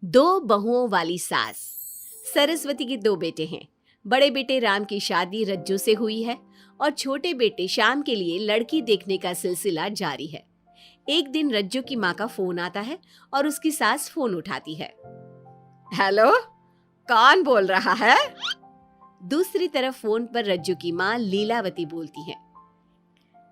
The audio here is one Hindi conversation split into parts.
दो बहुओं वाली सास। सरस्वती के दो बेटे हैं। बड़े बेटे राम की शादी रज्जू से हुई है और छोटे बेटे श्याम के लिए लड़की देखने का सिलसिला जारी है। एक दिन रज्जू की माँ का फोन आता है और उसकी सास फोन उठाती है। हेलो, कौन बोल रहा है? दूसरी तरफ फोन पर रज्जू की माँ लीलावती बोलती है।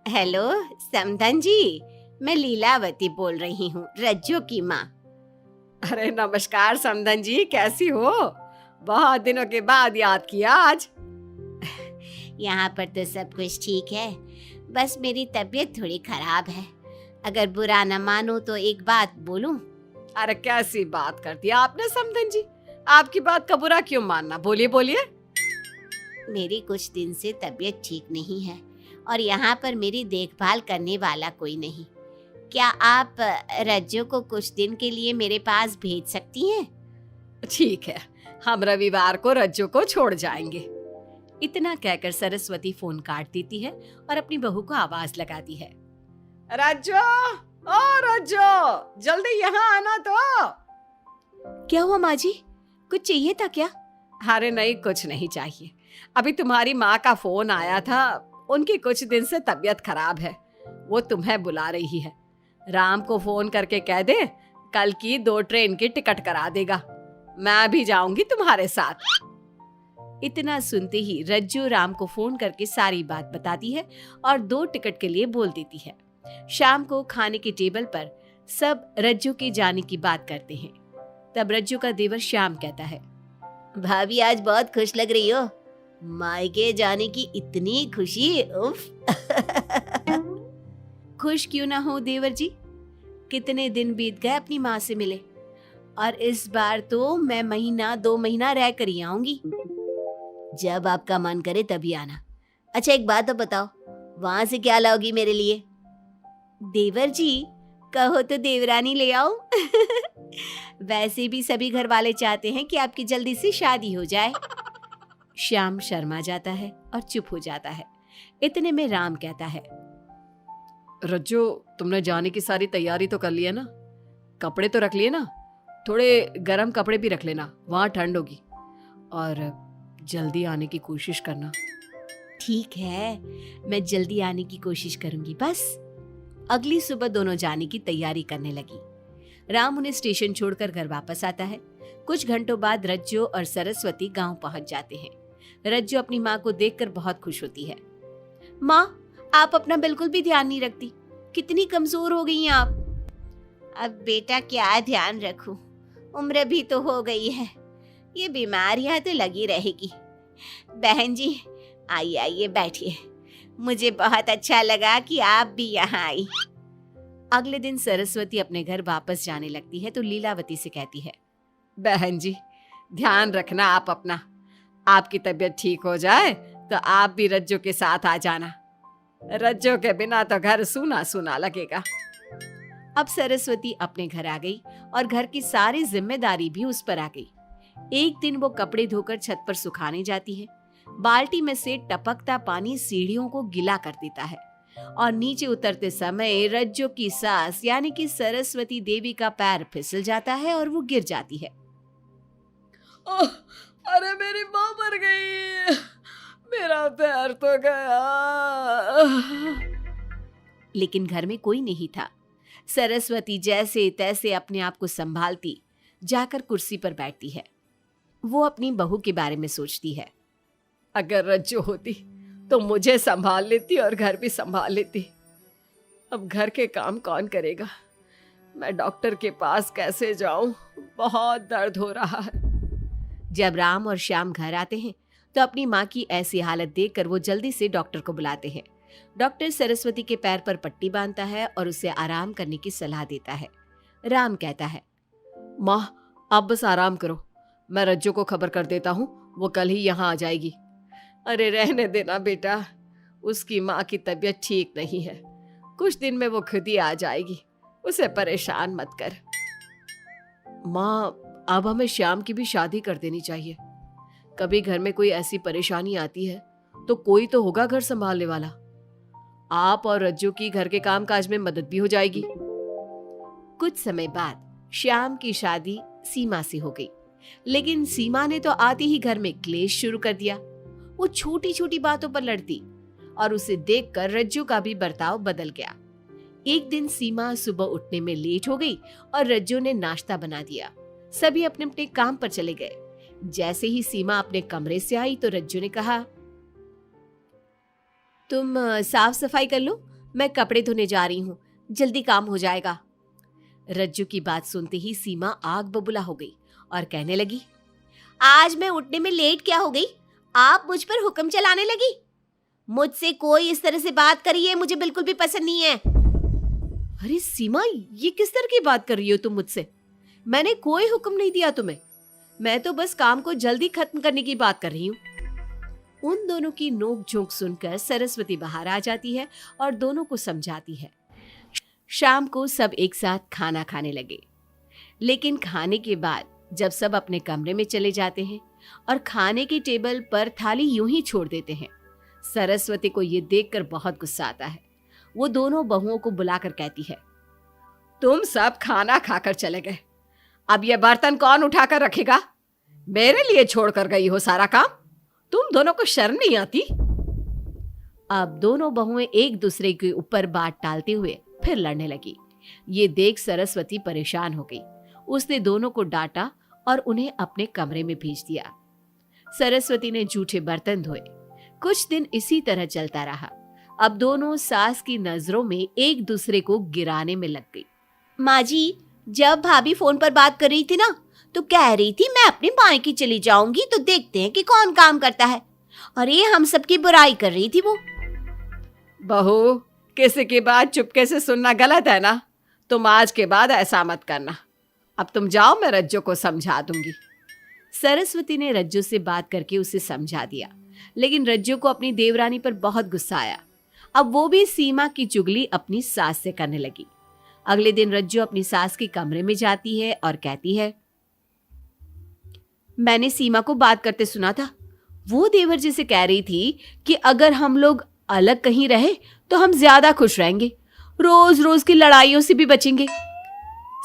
हेलो समधन जी, मैं लीलावती बोल रही हूँ, रज्जू की माँ। अरे नमस्कार समधन जी, कैसी हो? बहुत दिनों के बाद याद किया आज। यहाँ पर तो सब कुछ ठीक है, बस मेरी तबीयत थोड़ी खराब है। अगर बुरा न मानो तो एक बात बोलूं? अरे कैसी बात कर दी आपने समधन जी, आपकी बात का बुरा क्यों मानना, बोलिए बोलिए। मेरी कुछ दिन से तबीयत ठीक नहीं है और यहाँ पर मेरी देखभाल करने वाला कोई नहीं। क्या आप रज्जू को कुछ दिन के लिए मेरे पास भेज सकती हैं? ठीक है, हम रविवार को रज्जू को छोड़ जाएंगे। इतना कहकर सरस्वती फोन काट देती है और अपनी बहू को आवाज लगाती है। रज्जू, ओ रज्जू, जल्दी यहाँ आना तो। क्या हुआ माँ जी, कुछ चाहिए था क्या? अरे नहीं, कुछ नहीं चाहिए। अभी तुम्हारी माँ का फोन आया था, उनकी कुछ दिन से तबीयत खराब है, वो तुम्हें बुला रही है। राम को फोन करके कह दे कल की 2 ट्रेन की टिकट करा देगा, मैं भी जाऊंगी तुम्हारे साथ। इतना सुनते ही रज्जू राम को फोन करके सारी बात बताती है और 2 टिकट के लिए बोल देती है। शाम को खाने के टेबल पर सब रज्जू के जाने की बात करते हैं। तब रज्जू का देवर श्याम कहता है। भाभी आज बहुत खुश लग रही हो, मायके जाने की इतनी खुशी, उफ। खुश क्यों ना हो देवर जी, कितने दिन बीत गए अपनी माँ से मिले, और इस बार तो मैं महीना 2 महीना रह कर ही आऊंगी। जब आपका मन करे तभी आना। अच्छा एक बात तो बताओ, वहां से क्या लाओगी मेरे लिए? देवर जी कहो तो देवरानी ले आओ। वैसे भी सभी घर वाले चाहते हैं कि आपकी जल्दी से शादी हो जाए। श्याम शर्मा जाता है और चुप हो जाता है। इतने में राम कहता है। रज्जू, तुमने जाने की सारी तैयारी तो कर ली है ना? कपड़े तो रख लिए ना? थोड़े गर्म कपड़े भी रख लेना, वहां ठंड होगी, और जल्दी आने की कोशिश करना। ठीक है, मैं जल्दी आने की कोशिश करूंगी बस। अगली सुबह दोनों जाने की तैयारी करने लगी। राम उन्हें स्टेशन छोड़कर घर वापस आता है। कुछ घंटों बाद रज्जू और सरस्वती गांव पहुंच जाते हैं। रज्जू अपनी माँ को देखकर बहुत खुश होती है। माँ, आप अपना बिल्कुल भी ध्यान नहीं रखती, कितनी कमजोर हो गई हैं आप। अब बेटा क्या ध्यान रखूं, उम्र भी तो हो गई है, ये बीमारियां तो लगी रहेगी। बहन जी आइए आइए बैठिए, मुझे बहुत अच्छा लगा कि आप भी यहाँ आई। अगले दिन सरस्वती अपने घर वापस जाने लगती है तो लीलावती से कहती है। बहन जी, ध्यान रखना आप अपना, आपकी तबीयत ठीक हो जाए तो आप भी रज्जू के साथ आ जाना। रज्जू के बिना तो घर सूना सूना लगेगा। अब सरस्वती अपने घर आ गई और घर की सारी जिम्मेदारी भी उस पर आ गई। एक दिन वो कपड़े धोकर छत पर सुखाने जाती है। बाल्टी में से टपकता पानी सीढ़ियों को गीला कर देता है और नीचे उतरते समय रज्जू की सास यानी कि सरस्वती देवी का पैर फिसल जाता है और वो गिर जाती है। ओह, अरे मेरी माँ मर गई, मेरा पैर तो गया। लेकिन घर में कोई नहीं था। सरस्वती जैसे तैसे अपने आप को संभालती जाकर कुर्सी पर बैठती है। वो अपनी बहू के बारे में सोचती है। अगर रज्जू होती तो मुझे संभाल लेती और घर भी संभाल लेती। अब घर के काम कौन करेगा? मैं डॉक्टर के पास कैसे जाऊं? बहुत दर्द हो रहा है। जब राम और श्याम घर आते हैं तो अपनी माँ की ऐसी हालत देखकर वो जल्दी से डॉक्टर को बुलाते हैं। डॉक्टर सरस्वती के पैर पर पट्टी बांधता है और उसे आराम करने की सलाह देता है। राम कहता है, माँ आप बस आराम करो, मैं रज्जू को खबर कर देता हूँ, वो कल ही यहाँ आ जाएगी। अरे रहने देना बेटा, उसकी माँ की तबीयत ठीक नहीं है, कुछ दिन में वो खुद ही आ जाएगी, उसे परेशान मत कर। माँ, अब हमें श्याम की भी शादी कर देनी चाहिए। कभी घर में कोई ऐसी परेशानी आती है तो कोई तो होगा घर संभालने वाला। आप और रज्जू की घर के काम काज में मदद भी हो जाएगी। कुछ समय बाद श्याम की शादी सीमा से हो गई। लेकिन सीमा ने तो आते ही घर में क्लेश शुरू कर दिया। वो छोटी छोटी बातों पर लड़ती और उसे देखकर रज्जू का भी बर्ताव बदल गया। एक दिन सीमा सुबह उठने में लेट हो गई और रज्जू ने नाश्ता बना दिया। सभी अपने अपने काम पर चले गए। जैसे ही सीमा अपने कमरे से आई तो रज्जू ने कहा, तुम साफ सफाई कर लो, मैं कपड़े धोने जा रही हूँ, जल्दी काम हो जाएगा। रज्जू की बात सुनते ही सीमा आग बबूला हो गई और कहने लगी, आज मैं उठने में लेट क्या हो गई? आप मुझ पर हुक्म चलाने लगी। मुझसे कोई इस तरह से बात करी है मुझे बिल्कुल भी पसंद नहीं है। अरे सीमा, ये किस तरह की बात कर रही हो तुम मुझसे? मैंने कोई हुक्म नहीं दिया तुम्हें। मैं तो बस काम को जल्दी खत्म करने की बात कर रही हूँ। उन दोनों की नोक झोंक सुनकर सरस्वती बाहर आ जाती है और दोनों को समझाती है। शाम को सब एक साथ खाना खाने लगे। लेकिन खाने के बाद जब सब अपने कमरे में चले जाते हैं और खाने की टेबल पर थाली यूं ही छोड़ देते हैं, सरस्वती को ये देखकर बहुत गुस्सा आता है। वो दोनों बहुओं को बुलाकर कहती है, तुम सब खाना खाकर चले गए, अब ये बर्तन कौन उठाकर रखेगा? मेरे लिए छोड़कर गई हो सारा काम। तुम दोनों को शर्म नहीं आती? अब दोनों बहुएं एक दूसरे के ऊपर बात टालते हुए फिर लड़ने लगी। ये देख सरस्वती परेशान हो गई। उसने दोनों को डांटा और उन्हें अपने कमरे में भेज दिया। सरस्वती ने जूठे बर्तन धोए। कुछ दिन इसी तरह चलता रहा। अब दोनों सास की नजरों में एक दूसरे को गिराने में लग गई। माँ जी, जब भाभी फोन पर बात कर रही थी ना, तो कह रही थी मैं अपनी मायके चली जाऊंगी तो देखते हैं कि कौन काम करता है। और ये हम सबकी बुराई कर रही थी वो। बहू, किसी की बात चुपके से सुनना गलत है ना? तुम आज के बाद ऐसा मत करना। अब तुम जाओ, मैं रज्जू को समझा दूंगी। सरस्वती ने रज्जू से बात करके उसे समझा दिया। लेकिन रज्जू को अपनी देवरानी पर बहुत गुस्सा आया। अब वो भी सीमा की चुगली अपनी सास से करने लगी। अगले दिन रज्जू अपनी सास के कमरे में जाती है और कहती है, मैंने सीमा को बात करते सुना था। वो देवर जी से कह रही थी कि अगर हम लोग अलग कहीं रहे तो हम ज्यादा खुश रहेंगे, रोज रोज की लड़ाइयों से भी बचेंगे।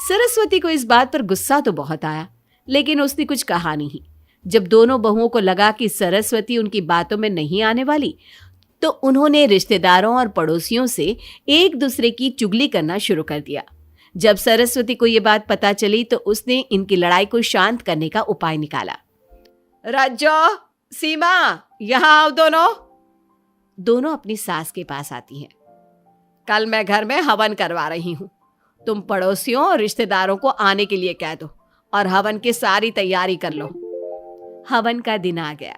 सरस्वती को इस बात पर गुस्सा तो बहुत आया, लेकिन उसने कुछ कहा नहीं। जब दोनों बहुओं को लगा कि सरस्वती उनकी बातों में नहीं आने वाली, तो उन्होंने रिश्तेदारों और पड़ोसियों से एक दूसरे की चुगली करना शुरू कर दिया। जब सरस्वती को ये बात पता चली तो उसने इनकी लड़ाई को शांत करने का उपाय निकाला। रज्जो, सीमा, यहाँ आओ दोनों। दोनों अपनी सास के पास आती हैं। कल मैं घर में हवन करवा रही हूँ। तुम पड़ोसियों और रिश्तेदारों को आने के लिए कह दो और हवन की सारी तैयारी कर लो। हवन का दिन आ गया।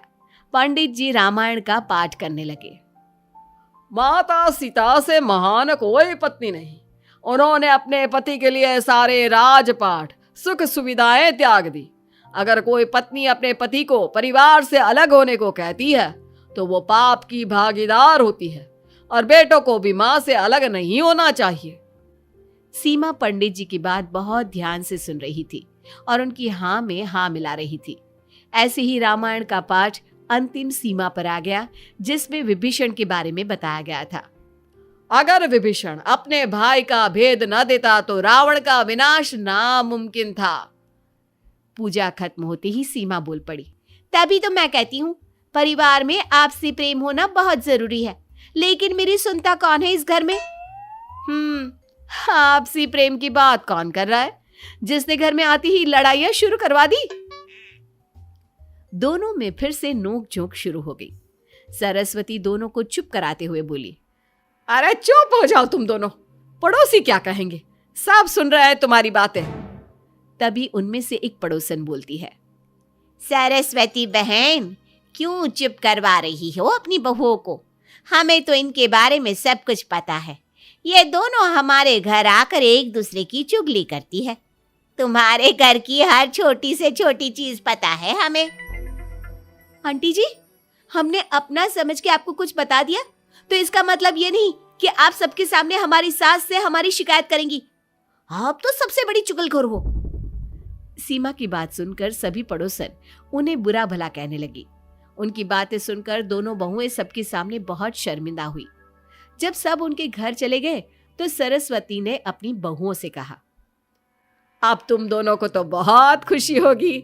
पंडित जी रामायण का पाठ करने लगे। माता सीता से महान कोई पत्नी नहीं। उन्होंने अपने पति के लिए सारे राजपाट, सुख सुविधाएं त्याग दी। अगर कोई पत्नी अपने पति को परिवार से अलग होने को कहती है तो वो पाप की भागीदार होती है और बेटों को भी मां से अलग नहीं होना चाहिए। सीमा पंडित जी की बात बहुत ध्यान से सुन रही थी और उनकी हाँ में हाँ मिला रही थी। ऐसे ही रामायण का पाठ अंतिम सीमा पर आ गया, जिसमें विभीषण के बारे में बताया गया था। अगर विभीषण अपने भाई का भेद न देता तो रावण का विनाश नामुमकिन था। पूजा खत्म होते ही सीमा बोल पड़ी, तभी तो मैं कहती हूँ परिवार में आपसी प्रेम होना बहुत जरूरी है। लेकिन मेरी सुनता कौन है इस घर में? आपसी प्रेम की बात कौन कर रहा है, जिसने घर में आती ही लड़ाइयां शुरू करवा दी? दोनों में फिर से नोक झोंक शुरू हो गई। सरस्वती दोनों को चुप कराते हुए बोली, अरे चुप हो जाओ तुम दोनों, पड़ोसी क्या कहेंगे, सब सुन रहे हैं तुम्हारी बातें। तभी उनमें से एक पड़ोसन बोलती है, सरस्वती बहन, क्यों चुप करवा रही हो अपनी बहुओं को? हमें तो इनके बारे में सब कुछ पता है। ये दोनों हमारे घर आकर एक दूसरे की चुगली करती है। तुम्हारे घर की हर छोटी से छोटी चीज पता है हमें। आंटी जी, हमने अपना समझ के आपको कुछ बता दिया तो इसका मतलब ये नहीं कि आप सबके सामने हमारी सास से हमारी शिकायत करेंगी। आप तो सबसे बड़ी चुगलखोर हो। सीमा की बात सुनकर सभी पड़ोसन उन्हें बुरा भला कहने लगी। उनकी बातें सुनकर दोनों बहुएं सबके सामने बहुत शर्मिंदा हुई। जब सब उनके घर चले गए तो सरस्वती ने अपनी बहुओं से कहा, अब तुम दोनों को तो बहुत खुशी होगी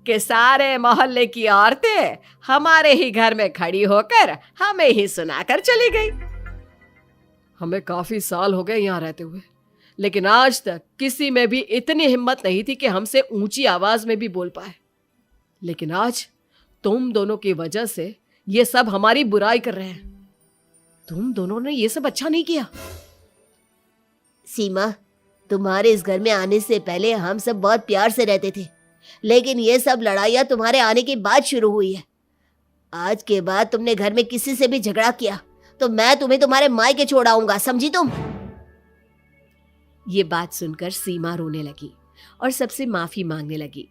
कि सारे मोहल्ले की औरतें हमारे ही घर में खड़ी होकर हमें ही सुनाकर चली गई। हमें काफी साल हो गए यहाँ रहते हुए, लेकिन आज तक किसी में भी इतनी हिम्मत नहीं थी कि हमसे ऊंची आवाज में भी बोल पाए। लेकिन आज तुम दोनों की वजह से ये सब हमारी बुराई कर रहे हैं। तुम दोनों ने ये सब अच्छा नहीं किया। सीमा, तुम्हारे इस घर में आने से पहले हम सब बहुत प्यार से रहते थे, लेकिन ये सब लड़ाइयाँ तुम्हारे आने के बाद शुरू हुई है। आज के बाद तुमने घर में किसी से भी झगड़ा किया तो मैं तुम्हें तुम्हारे मायके छोड़ाऊंगा, समझी तुम? ये बात सुनकर सीमा रोने लगी और सबसे माफी मांगने लगी।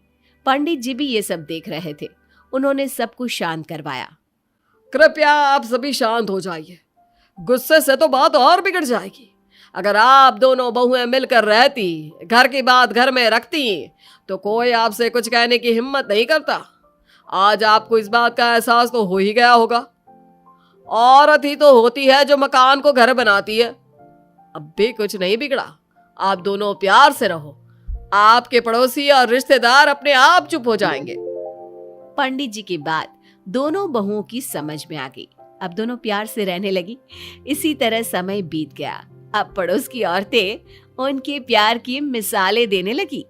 पंडित जी भी ये सब देख रहे थे। उन्होंने सबको शांत करवाया। कृपया आप सभी शांत हो जाइए, गुस्से से तो बात और बिगड़ जाएगी। अगर आप दोनों बहुएं मिलकर रहती, घर की बात घर में रखती, तो कोई आपसे कुछ कहने की हिम्मत नहीं करता। आज आपको इस बात का एहसास तो हो ही गया होगा। औरत ही तो होती है जो मकान को घर बनाती है। अब भी कुछ नहीं बिगड़ा, आप दोनों प्यार से रहो। आपके पड़ोसी और रिश्तेदार अपने आप चुप हो जाएंगे। पंडित जी की बात दोनों बहुओं की समझ में आ गई। अब दोनों प्यार से रहने लगी। इसी तरह समय बीत गया। अब पड़ोस की औरतें उनके प्यार की मिसालें देने लगी।